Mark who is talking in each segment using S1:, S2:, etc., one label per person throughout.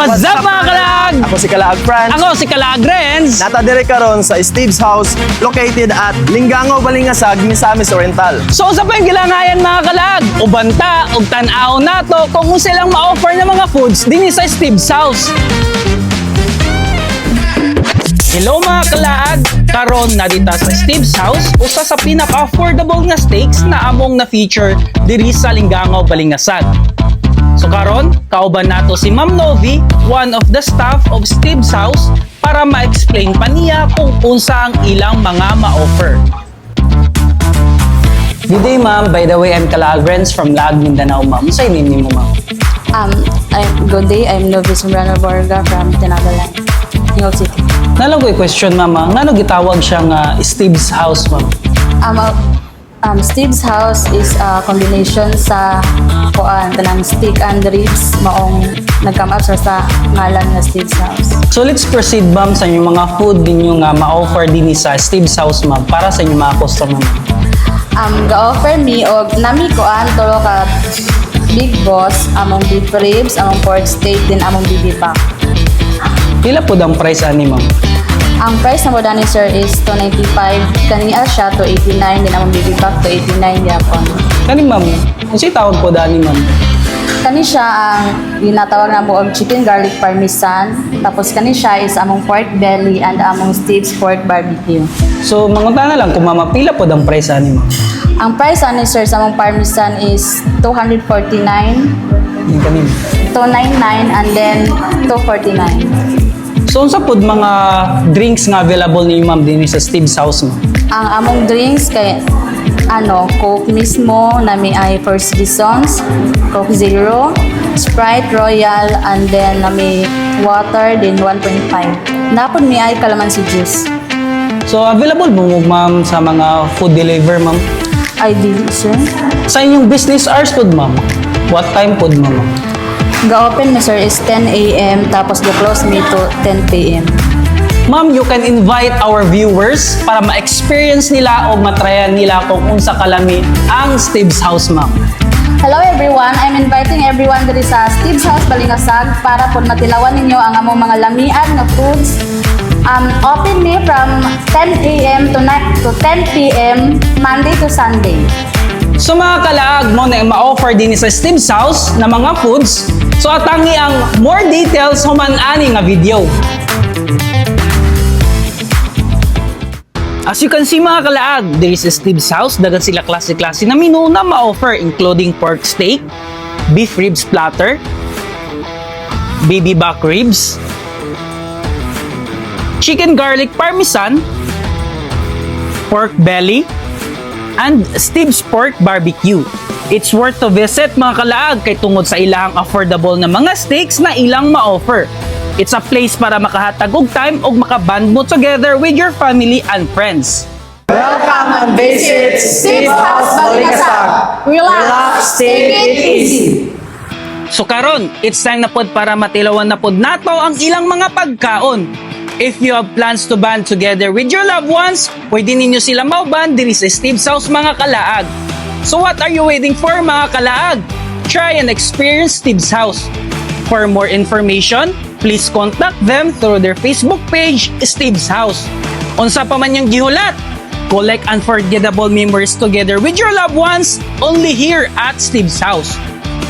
S1: What's up mga kalag?
S2: Ako si Kalaag Franz.
S1: Ako si Kalag Renz.
S2: Natadiri karon sa Steve's House located at Lingangaw, Balingasag, Misamis Oriental.
S1: So sa pa yung gilangayan mga kalag, ubanta, ug tan-aw nato kung silang ma-offer ng mga foods din sa Steve's House. Hello mga kalag! Karon na dita sa Steve's House, usa sa pinaka-affordable nga steaks na among na-feature diri sa Lingangaw, Balingasag. So karon, kauban nato si Ma'am Novi, one of the staff of Steve's House, para ma-explain pa niya kung unsa ang ilang mga ma-offer. Good day ma'am, by the way, I'm Kalag Renz from Lag, Mindanao ma'am. Sa name mo ma'am?
S3: Good day, I'm Novi Sombrano Borga from Tinagalan, New City.
S1: Nalang ko question ma'am, ngano gitawag siya nga Steve's House ma'am?
S3: Steve's House is a combination sa kanang steak and ribs maong nag-come up sa ngalan nga Steve's House.
S1: So let's proceed ma'am sa inyong mga food ninyo nga ma-offer din sa Steve's House ma'am para sa inyong mga customer ma'am.
S3: Ga-offer me og nami tulo ka Big Boss, among beef ribs, among pork steak, din among bibimbap.
S1: Pila po ang price ani ma'am?
S3: Ang price na mo dani sir is 295, kaniya siya to 89, din among bibimbap to 89 yapon.
S1: Kani ma'am, unsay tawag po dani ma'am?
S3: Kani siya ang ginatawag na mo og chicken garlic parmesan, tapos kani siya is among pork belly and among Steve's pork barbecue.
S1: So mangunta na lang kung mama pila po ang price ani ma'am?
S3: Ang price ani sir sa among parmesan is 249,
S1: Yung kani.
S3: 299 and then 249.
S1: So unsa pod mga drinks nga available ni ma'am din sa Steve's House ma'am?
S3: Ang among drinks kay Coke mismo, nami ay First Seasons, Coke Zero, Sprite Royal, and then nami water din 1.5. Napod mi ay calamansi juice.
S1: So available mo ma'am sa mga food deliver ma'am?
S3: Ay dili sir.
S1: Sa inyong business hours pod ma'am? What time pod ma'am?
S3: Ga-open mi sir is 10 a.m. tapos ga-close mi to 10 p.m.
S1: Ma'am, you can invite our viewers para ma-experience nila o matryan nila kung unsa kalami ang Steve's House ma'am.
S3: Hello everyone, I'm inviting everyone diri sa Steve's House Balingasag para pod matilawan ninyo ang among mga lamian nga foods. Open me from 10 a.m. to 10 p.m. Monday to Sunday.
S1: So mga kalaag mo na ma-offer din sa Steve's House na mga foods. So atangi ang more details human ani nga video. As you can see mga kalaag, there is a Steve's House. Dagan sila klase-klase na menu na ma-offer including pork steak, beef ribs platter, baby back ribs, chicken garlic parmesan, pork belly, and Steve's pork barbecue. It's worth to visit mga kalaag kay tungod sa ilang affordable na mga steaks na ilang ma-offer. It's a place para makahatag og time og makaband mo together with your family and friends.
S2: Welcome and visit Steve's House, Balingasag.
S3: Relax, take it easy.
S1: So karon, it's time na pod para matilawan na pod nato ang ilang mga pagkaon. If you have plans to band together with your loved ones, pwede ninyo sila mauband diri sa Steve's House mga kalaag. So what are you waiting for mga kalaag? Try and experience Steve's House. For more information, please contact them through their Facebook page, Steve's House. Unsa pa man yung gihulat, collect unforgettable memories together with your loved ones only here at Steve's House.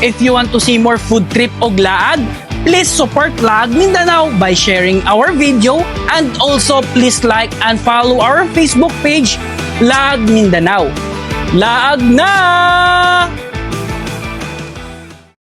S1: If you want to see more food trip og laag, please support Lag Mindanao by sharing our video, and also please like and follow our Facebook page, Lag Mindanao. Laag na!